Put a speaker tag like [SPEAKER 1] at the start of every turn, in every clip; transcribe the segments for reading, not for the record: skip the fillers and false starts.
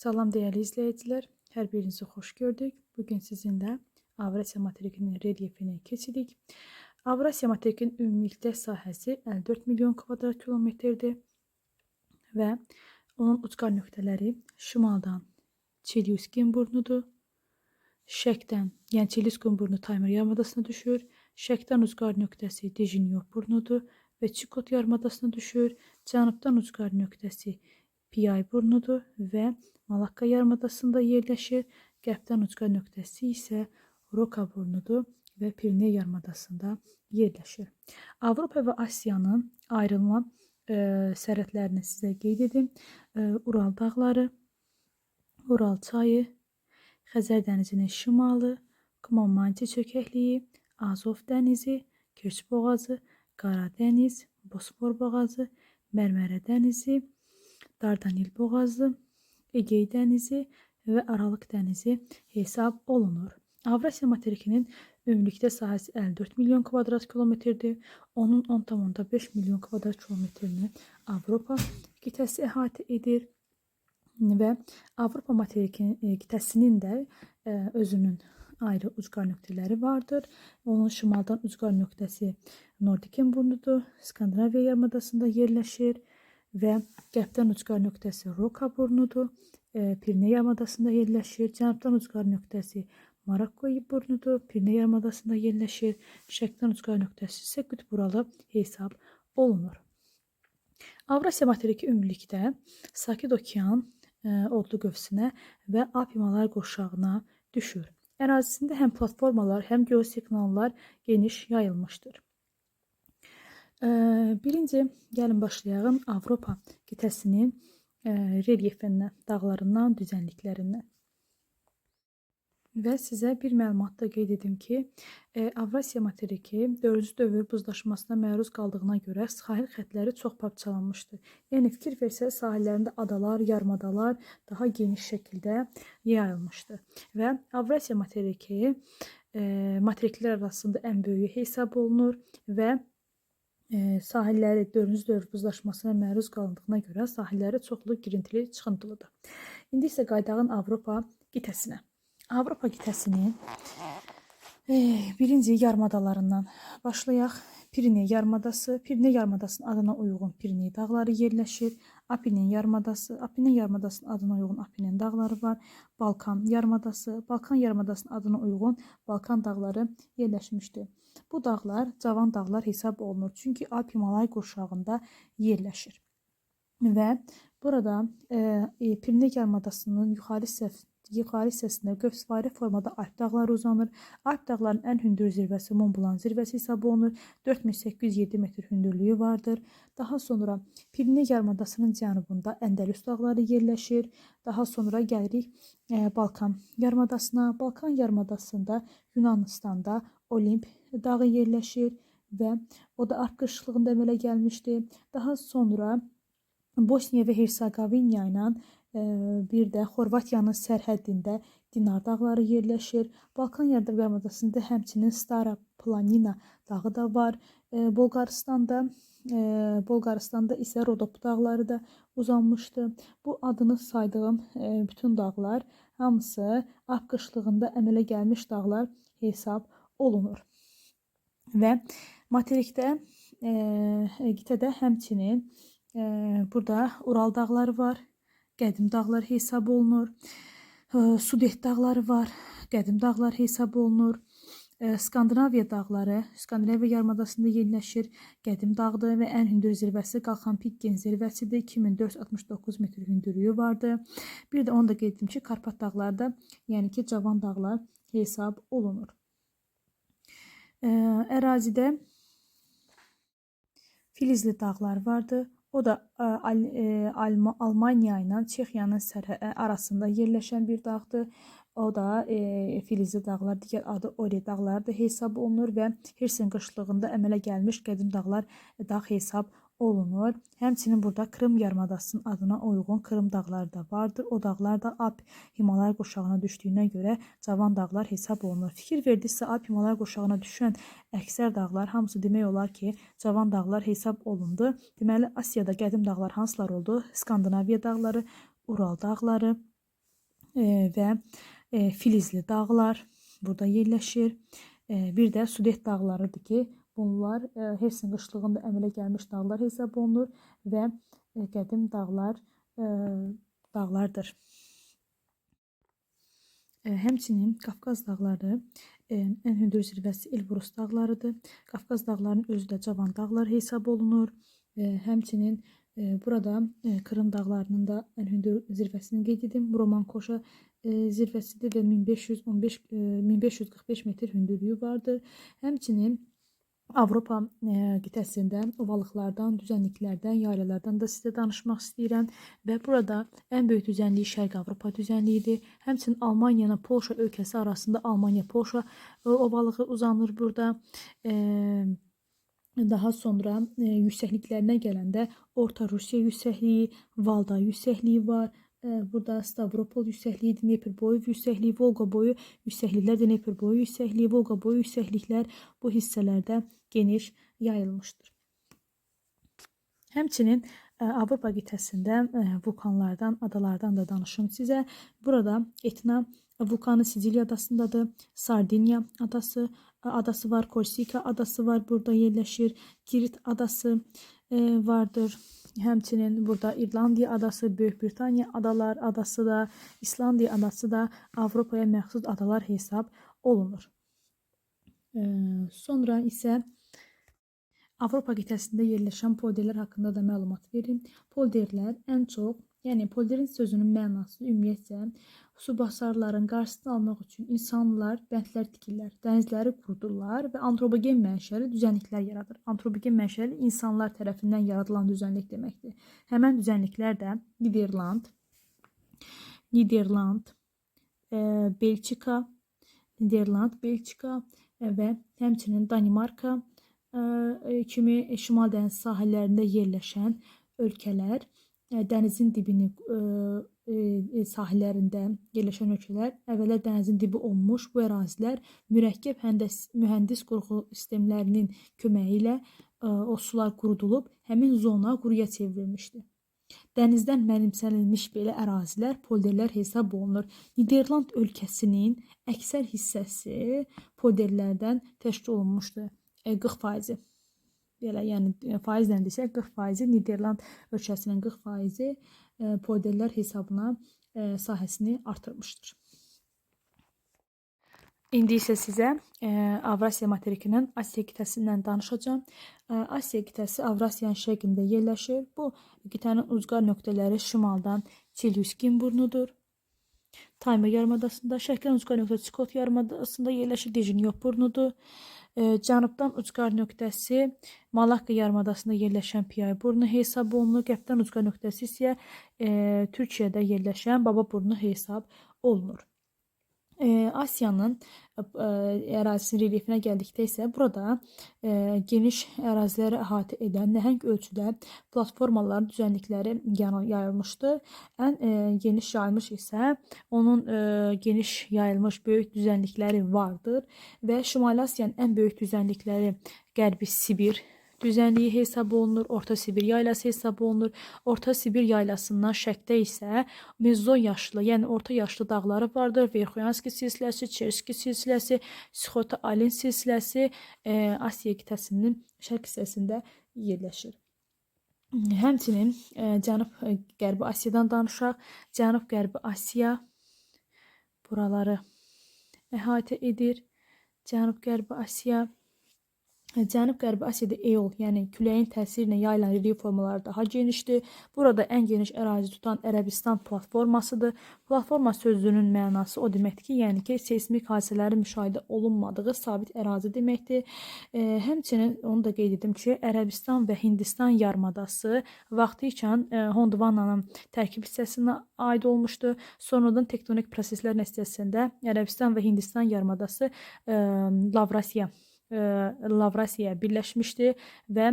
[SPEAKER 1] Salam değerli izleyiciler, hər birinizi xoş gördük. Bugün sizinlə Avrasiya materikinin relyefini keçirik. Avrasiya materikinin ümumilikdə sahəsi 54 milyon kvadrat kilometrdir və onun ucqar nöqtələri şimaldan Çelyuskin burnudur, şərqdən, yəni Çelyuskin burnu Taymır yarımadasına düşür, şərqdən ucqar nöqtəsi Dejinyev burnudur və Çukot yarımadasına düşür, cənubdan ucqar nöqtəsi Piyay burnudur və Malakka yarımadasında yerləşir. Qərbdən ucqar nöqtəsi isə Roka burnudur və Piriney yarımadasında yerləşir. Avropa və Asiyanın ayrılma sərhədlərini sizə qeyd edim. Ural dağları, Ural çayı, Xəzər dənizinin şimalı, Kumamanti çökəkliyi, Azov dənizi, Kerç boğazı, Qara dəniz, Bosfor boğazı, Mərmərə dənizi, Dardanel boğazı, Egey dənizi və Aralıq dənizi hesab olunur. Avrasiya materikinin ümumilikdə sahəsi 54 milyon kvadrat kilometrdir. Onun 10,5 milyon kvadrat kilometrini Avropa qitəsi əhatə edir və Avropa materikinin qitəsinin də özünün ayrı ucqar nöqtələri vardır. Onun şimaldan ucqar nöqtəsi Nordiken burnudur, Skandinaviya yarımadasında yerləşir və qərbdən ucqar nöqtəsi Roka burnudur, Piriney yarımadasında yerləşir. Cənubdan ucqar nöqtəsi Marokko burnudur, Piriney yarımadasında yerləşir. Şərqdən ucqar nöqtəsi isə Qütb Uralı hesab olunur. Avrasiya materiki ümumilikdə Sakit Okean odlu qövsünə və Alp-Himalay qurşağına düşür. Ərazisində həm platformalar, həm geosiqnallar geniş yayılmışdır. Birinci, gəlin başlayalım Avropa qitəsinin relyefindən, dağlarından, düzənliklərindən. Və sizə bir məlumat da qeyd edim ki, Avrasiya materiki 4-cü dövr buzlaşmasına məruz qaldığına görə sahil xəttləri çox parçalanmışdır. Yəni fikir versəz, sahillərində adalar, yarımadalar daha geniş şəkildə yayılmışdır. Və Avrasiya materiki materiklər arasında ən böyüyü hesab olunur və sahilləri 4-cü dövr buzlaşmasına məruz qaldığına görə sahilləri çoxlu girintili, çıxıntılıdır. İndi isə qaydağın Avropa qitəsinə. Avropa qitəsinin birinci yarımadalarından başlayaq. Piriney yarımadası. Piriney yarımadasının adına uyğun Piriney dağları yerləşir. Apenen yarımadası. Apenen yarımadasının adına uyğun Apenen dağları var. Balkan yarımadası. Balkan yarımadasının adına uyğun Balkan dağları yerləşmişdir. Bu dağlar cavan dağlar hesab olunur. Çünki Alp-Himalay qurşağında yerləşir. Və burada Piriney yarımadasının yuxarı hissəsində qövsvari formada Alp dağları uzanır. Alp dağlarının ən hündür zirvəsi Mont Blanc zirvəsi hesab olunur. 4807 metr hündürlüyü vardır. Daha sonra Piriney yarımadasının cənubunda Əndəlüs dağları yerləşir. Daha sonra gəlirik Balkan yarımadasına. Balkan yarımadasında Yunanistanda Olimp dağı yerləşir və o da Alp qırışıqlığında əmələ gəlmişdir. Daha sonra Bosniya və Hersegovina ilə bir də Xorvatiyanın sərhədində Dinar dağları yerləşir. Balkan yarımadasında həmçinin Stara Planina dağı da var. Bolqarıstanda isə Rodop dağları da uzanmışdı. Bu adını saydığım bütün dağlar hamısı Alp qırışıqlığında əmələ gəlmiş dağlar hesab olunur. Və materikdə qitədə həmçinin burada Ural dağları var. Qədim dağlar hesab olunur. Sudet dağları var. Qədim dağlar hesab olunur. Skandinaviya dağları, Skandinaviya yarımadasında yerləşir. Qədim dağdır və ən hündür zirvəsi Qalxanpikkin zirvəsidir. 2469 metr hündürlüyü vardır. Bir də onu da qeyd etdim ki, Karpat dağları da, yəni ki, cavan dağlar hesab olunur. Ərazidə Filizli dağlar vardır. O da Almaniya ilə Çexiyanın arasında yerləşən bir dağdır. O da Filizli dağlar, digər adı Ore dağları da hesab olunur və Hersen qırışıqlığında əmələ gəlmiş qədim dağlar dağ hesab olunur. Həmçinin burada Krım yarımadasının adına uyğun Krım dağları da vardır. O dağlar da Alp-Himalay qurşağına düşdüyünə görə cavan dağlar hesab olunur. Fikir verdinizsə, Alp-Himalay qurşağına düşən əksər dağlar hamısı demək olar ki, cavan dağlar hesab olundu. Deməli, Asiyada qədim dağlar hansılar oldu? Skandinaviya dağları, Ural dağları, və Filizli dağlar burada yerləşir. Bir də Sudet dağlarıdır ki, bunlar Hersin qışlığında əmələ gəlmiş dağlar hesab olunur və qədim dağlardır. Həmçinin Qafqaz dağları ən hündür zirvəsi Elbrus dağlarıdır. Qafqaz dağlarının özü də cavan dağlar hesab olunur. Həmçinin burada Krım dağlarının da ən hündür zirvəsini qeyd edim. Romankoşa zirvəsidir və 1545 metr hündürlüyü vardır. Həmçinin Avropa qitəsində ovalıqlardan, düzənliklərdən, yaylalardan da sizə danışmaq istəyirəm. Və burada ən böyük düzənliyi Şərq Avropa düzənliyidir. Həmçinin Almaniya ilə Polşa ölkəsi arasında Almaniya-Polşa ovalığı uzanır burada. Daha sonra yüksəkliklərinə gələndə Orta Rusiya yüksəkliyi, Valda yüksəkliyi var. Burada Stavropol yüksəkliyi, Dnepr-boyu yüksəkliyi, Volqa boyu yüksəkliklər, Dnepr-boyu yüksəkliyi, Volqa boyu yüksəkliklər bu hissələrdə geniş yayılmışdır. Həmçinin Avropa qitəsində vulkanlardan, adalardan da danışım sizə. Burada Etna vulkanı Siciliya adasındadır. Sardiniya adası var, Korsika adası var, burada yerləşir. Girit adası vardır. Həmçinin burada İrlandiya adası, Böyük Britaniya adalar adası da, İslandiya adası da Avropaya məxsus adalar hesab olunur. Sonra isə Avropa qitəsində yerləşən polderlər haqqında da məlumat verim. Polderlər ən çox, yəni polderin sözünün mənası ümumiyyətcə su basarların qarşısını almaq üçün insanlar bəndlər tikirlər, dənizləri qurudurlar və antropogen mənşəli düzənliklər yaradır. Antropogen mənşəli insanlar tərəfindən yaradılan düzənlik deməkdir. Həmən düzənliklər də Niderland, Belçika və həmçinin Danimarka kimi şimal dəniz sahillərində yerləşən ölkələr, dənizin dibini sahillərində yerləşən ölkələr, əvvəllər dənizin dibi olmuş bu ərazilər mürəkkəb mühəndis qurğu sistemlərinin köməyi ilə o sular qurudulub, həmin zona quruya çevrilmişdir. Dənizdən mənimsənilmiş belə ərazilər polderlər hesab olunur. Niderland ölkəsinin əksər hissəsi polderlərdən təşkil olunmuşdur. 40%. Belə, yəni faizlə desək 40% Niderland ölkəsinin 40% polderlər hesabına sahəsini artırmışdır. İndi isə sizə Avrasiya materikinin Asiya qitəsindən danışacağım. Asiya qitəsi Avrasiyanın şərqində yerləşir. Bu qitənin ucqar nöqtələri şimaldan Çelyuskin burnudur. Tayma yarımadasında, şərqdən ucqar nöqtəsi Skot yarımadasında yerləşir. Dejinyoq burnudur. Cənubdan ucqar nöqtəsi Malakka yarımadasında yerləşən Piyay burnu hesab olunur. Qərbdən ucqar nöqtəsi isə Türkiyədə yerləşən Baba burnu hesab olunur. Asiyanın ərazisinin relyefinə gəldikdə isə burada geniş əraziləri əhatə edən nəhəng ölçüdə platformaların düzənlikləri yayılmışdır. Ən geniş yayılmış isə onun geniş yayılmış böyük düzənlikləri vardır və Şimali Asiyanın ən böyük düzənlikləri Qərbi Sibir düzənliyi hesab olunur, Orta Sibir yaylası hesab olunur. Orta Sibir yaylasından şərqdə isə Mezo yaşlı, yəni orta yaşlı dağları vardır. Verxoyanski silsiləsi, Çerski silsiləsi, Sixota-Alin silsiləsi Asiya qitəsinin şərq hissəsində yerləşir. Həmçinin Cənub-Qərbi Asiyadan danışaq. Cənub-Qərbi Asiya buraları əhatə edir. Cənub-Qərbi Asiya Cənub-Qərbi Asiyada eol, yəni küləyin təsiri ilə yayılan relyef formaları daha genişdir. Burada ən geniş ərazi tutan Ərəbistan platformasıdır. Platforma sözünün mənası o deməkdir ki, yəni ki, seismik hadisələrin müşahidə olunmadığı sabit ərazi deməkdir. Həmçinin onu da qeyd edim ki, Ərəbistan və Hindistan yarımadası vaxtı ikən Gondvananın tərkib hissəsinə aid olmuşdur. Sonradan tektonik proseslər nəticəsində Ərəbistan və Hindistan yarımadası Lavrasiyaya birləşmişdi və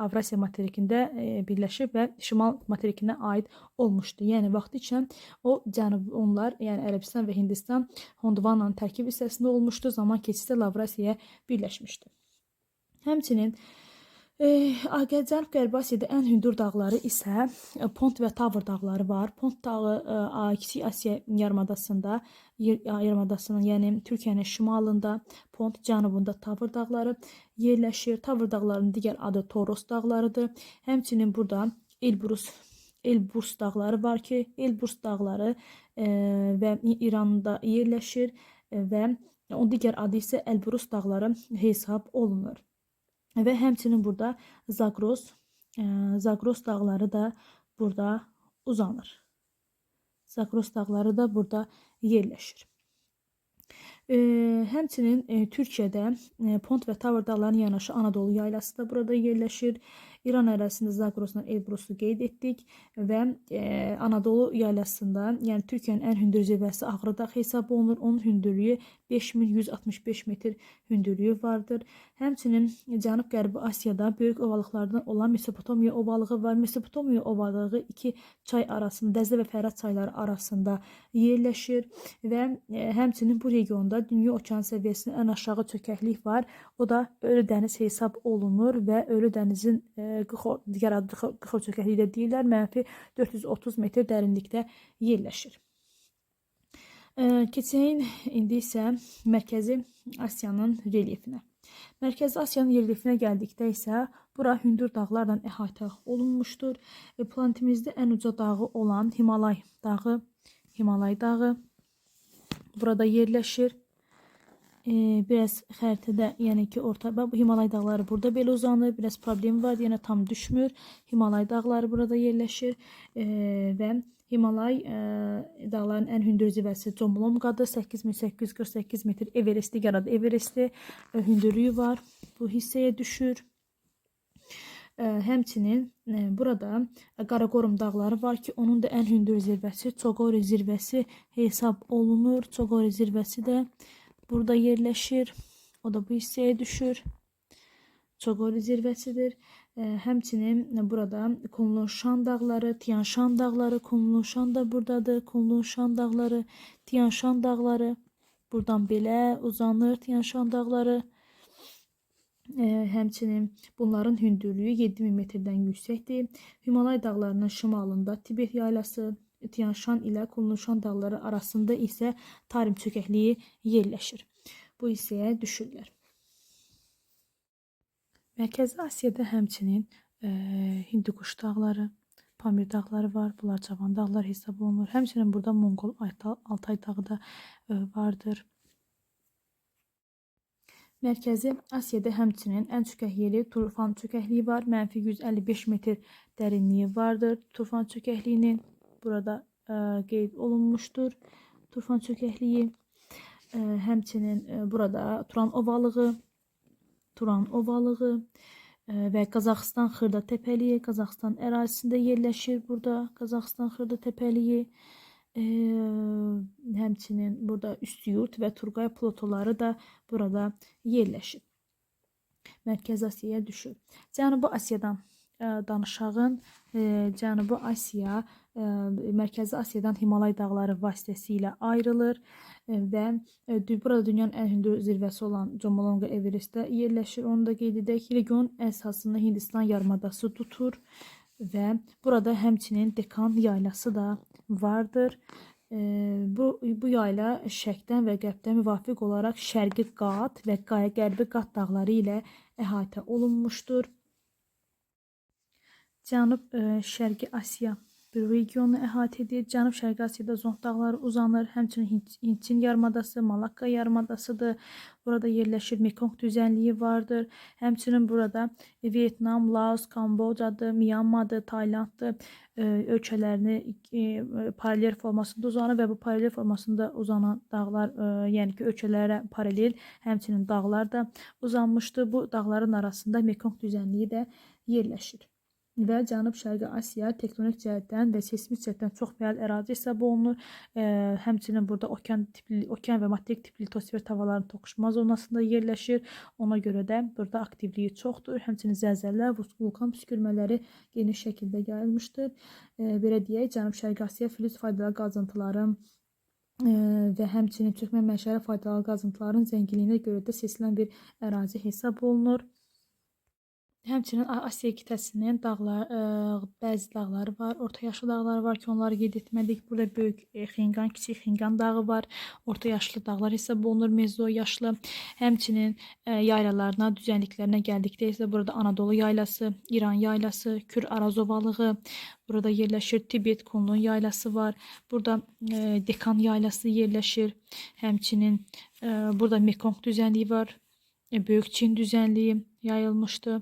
[SPEAKER 1] Avrasiya materikində birləşib və Şimal materikinə aid olmuşdu. Yəni vaxtı ikən onlar, yəni Ərəbistan və Hindistan Gondvananın tərkib hissəsində olmuşdu. Zaman keçdikcə Lavrasiyaya birləşmişdi. Həmçinin Cənub-Qərbi Asiyada ən hündür dağları isə Pont və Tavr dağları var. Pont dağı Kiçik Asiya yarımadasının, yəni Türkiyənin şimalında, Pont cənubunda Tavr dağları yerləşir. Tavr dağlarının digər adı Toros dağlarıdır. Həmçinin burada Elbrus dağları var ki, Elbrus dağları və İranda yerləşir və o digər adı isə Elbrus dağları hesab olunur. Və həmçinin burada Zagros dağları da burada uzanır. Zagros dağları da burada yerləşir. Həmçinin Türkiyədə Pont və Tavr dağlarının yanaşı Anadolu yaylası da burada yerləşir. İran ərazisində Zagrosla Elbrus'u qeyd etdik və Anadolu yaylasında, yəni Türkiyənin ən hündür zirvəsi Ağrı hesab olunur. Onun hündürlüyü 5165 metr hündürlüyü vardır. Həmçinin Cənub-Qərbi Asiyada böyük ovalıqlardan olan Mesopotamiya ovalığı var. Mesopotamiya ovalığı iki çay arasında, Dəzlə və Fərat çayları arasında yerləşir və həmçinin bu regionda dünya okean səviyyəsinin ən aşağı çökəklik var. O da Ölü dəniz hesab olunur və Ölü dənizin digər adı qıxıl çökəkliyi də deyirlər, -430 metr dərinlikdə yerləşir. Keçək indi isə Mərkəzi Asiyanın relyefinə. Mərkəzi Asiyanın relyefinə gəldikdə isə bura hündür dağlarla əhatə olunmuşdur. Planetimizdə ən uca dağı olan Himalay dağı burada yerləşir. Biraz xəritədə, yəni ki, bu Himalay dağları burada belə uzanır. Biraz problem var, yəni tam düşmür. Himalay dağları burada yerləşir və Himalay dağların ən hündür zirvəsi Combulonqadır. 8848 metr Everestli, yaradı Everestli hündürlüyü var. Bu hissəyə düşür. Həmçinin burada Qaraqorum dağları var ki, onun da ən hündür zirvəsi Çoqori zirvəsi hesab olunur. Çoqori zirvəsi də burada yerləşir. O da bu hissəyə düşür. Çoqori zirvəsidir. Həmçinin burada Kunlunşan dağları, Tianshan dağları, Kunlunşan da buradadır. Kunlunşan dağları, Tianshan dağları buradan belə uzanır. Tianshan dağları. Həmçinin bunların hündürlüyü 7000 metrdən yüksəkdir. Himalay dağlarının şimalında Tibet yaylası, Tianshan ilə Kunlunşan dağları arasında isə Tarim çökəkliyi yerləşir. Bu hissəyə düşürlər. Mərkəzi Asiyada həmçinin Hindukuş dağları, Pamir dağları var. Bunlar cavan dağlar hesab olunur. Həmçinin burada Monqol Altay dağı da vardır. Mərkəzi Asiyada həmçinin ən çökək yeri Turfan çökəkliyi var. -155 metr dərinliyi vardır. Turfan çökəkliyinin burada qeyd olunmuşdur. Turfan çökəkliyi. Həmçinin burada Turan ovalığı və Qazaxıstan Xırda təpəliyi, Qazaxıstan ərazisində yerləşir burada. Qazaxıstan Xırda təpəliyi. Həmçinin burada Üstüyurt və Turqay platoları da burada yerləşir. Mərkəzi Asiyaya düşür. Cənubi Asiyadan danışağın. Cənubi Asiya Mərkəzi Asiyadan Himalay dağları vasitəsilə ayrılır və burada dünyanın ən hündür zirvəsi olan Combulonqa Everestdə yerləşir. Onu da qeyd edək. Region əsasında Hindistan yarımadası tutur və burada həmçinin Dekan yaylası da vardır. Bu yayla şərqdən və qərbdən müvafiq olaraq Şərqi Qat və Qərbi Qat dağları ilə əhatə olunmuşdur. Cənub-Şərqi Asiya bir regionu əhatə edir. Cənub-Şərqi Asiyada Zond dağları uzanır. Həmçinin Hindçin yarımadası, Malakka yarımadasıdır. Burada yerləşir. Mekong düzənliyi vardır. Həmçinin burada Vyetnam, Laos, Kambocadır, Myanmadır, Taylanddır ölkələrini paralel formasında uzanır və bu paralel formasında uzanan dağlar, yəni ki, ölkələrə paralel həmçinin dağlar da uzanmışdır. Bu dağların arasında Mekong düzənliyi də yerləşir. Və Cənub-Şərqi Asiya tektonik cəhətdən və seismik cəhətdən çox fəal ərazi hesab olunur. Həmçinin burada okean və materik tipli litosfer havaların toqquşma zonasında yerləşir. Ona görə də burada aktivliyi çoxdur. Həmçinin zəlzələlər, vulkan püskürmələri geniş şəkildə gəlmişdir. Belə deyək, Cənub-Şərqi Asiya filiz faydalı qazıntıları və həmçinin çökmə mənşəli faydalı qazıntıların zənginliyinə görə də seçilən bir ərazi hesab olunur. Həmçinin Asiya qitəsinin dağlar, bəzi dağları var, orta yaşlı dağları var ki, onları qeyd etmədik. Burada böyük Xinqan, kiçik Xinqan dağı var. Orta yaşlı dağlar hesab olunur, mezo yaşlı. Həmçinin yaylalarına, düzənliklərinə gəldikdə isə burada Anadolu yaylası, İran yaylası, Kür Araz ovalığı burada yerləşir. Tibet Kunlun yaylası var. Burada Dekan yaylası yerləşir. Həmçinin burada Mekong düzənliyi var. Böyük Çin düzənliyi yayılmışdı.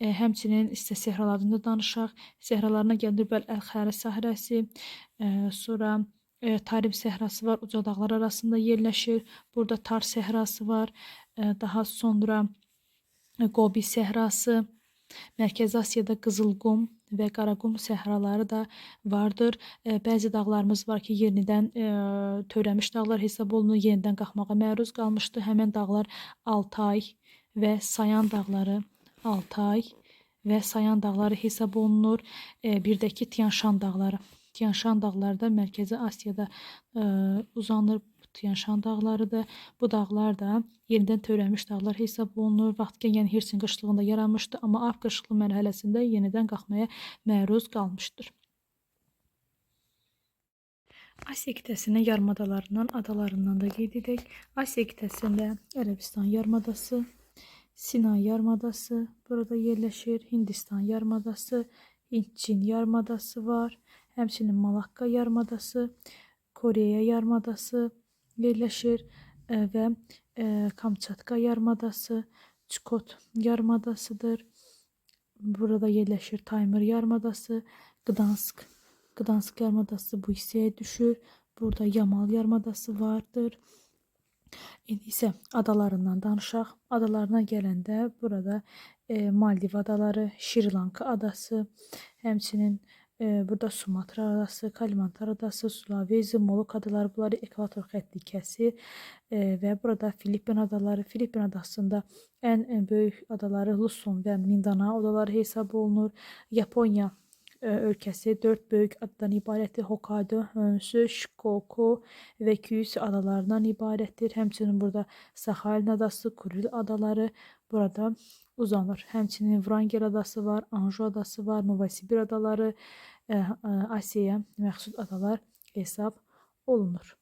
[SPEAKER 1] Həmçinin isə səhralardan da danışaq. Səhralarına gəlir Əl-Xəri səhrəsi, sonra Tarim səhrası var, uca dağlar arasında yerləşir. Burada Tar səhrası var. Daha sonra Gobi səhrası, Mərkəzi Asiyada Qızılqum və Qaraqum səhraları da vardır. Bəzi dağlarımız var ki, yenidən törəmiş dağlar hesab olunur, yenidən qalxmağa məruz qalmışdı. Həmin dağlar Altay və Sayan dağları, Altay və Sayan dağları hesab olunur. Bir də ki, Tian-Şan dağları. Tian-Şan dağları da Mərkəzi Asiyada uzanır. Tian-Şan dağlarıdır. Bu dağlar da yenidən törəmiş dağlar hesab olunur. Vaxtkən yəni Hersin qışlığında yaranmışdı, amma Alp qışlığı mərhələsində yenidən qalxmaya məruz qalmışdır. Asiya qitəsinin yarımadalarından, adalarından da qeyd edək. Asiya qitəsində Ərəbistan yarımadası, Sinay yarımadası burada yerləşir. Hindistan yarımadası, Hind-Çin yarımadası var. Həmçinin Malakka yarımadası, Koreya yarımadası yerləşir və Kamçatka yarımadası, Çukot yarımadasıdır. Burada yerləşir Taymır yarımadası, Gdansk yarımadası bu hissəyə düşür. Burada Yamal yarımadası vardır. İndi isə adalarından danışaq. Adalarına gələndə burada Maldiv adaları, Şri Lanka adası, həmçinin burada Sumatra adası, Kalimantar adası, Sulawesi, Molok adaları, bunları ekvator xətti kəsir və burada Filippin adaları. Filippin adasında ən böyük adaları Luzon və Mindanao adaları hesab olunur. Yaponiya ölkəsi 4 böyük adadan ibarətdir. Hokkaido, Honshu, Shikoku və Kyushu adalarından ibarətdir. Həmçinin burada Sakhalin adası, Kuril adaları burada uzanır. Həmçinin Vrangel adası var, Anju adası var, Novosibir adaları Asiyaya məxsus adalar hesab olunur.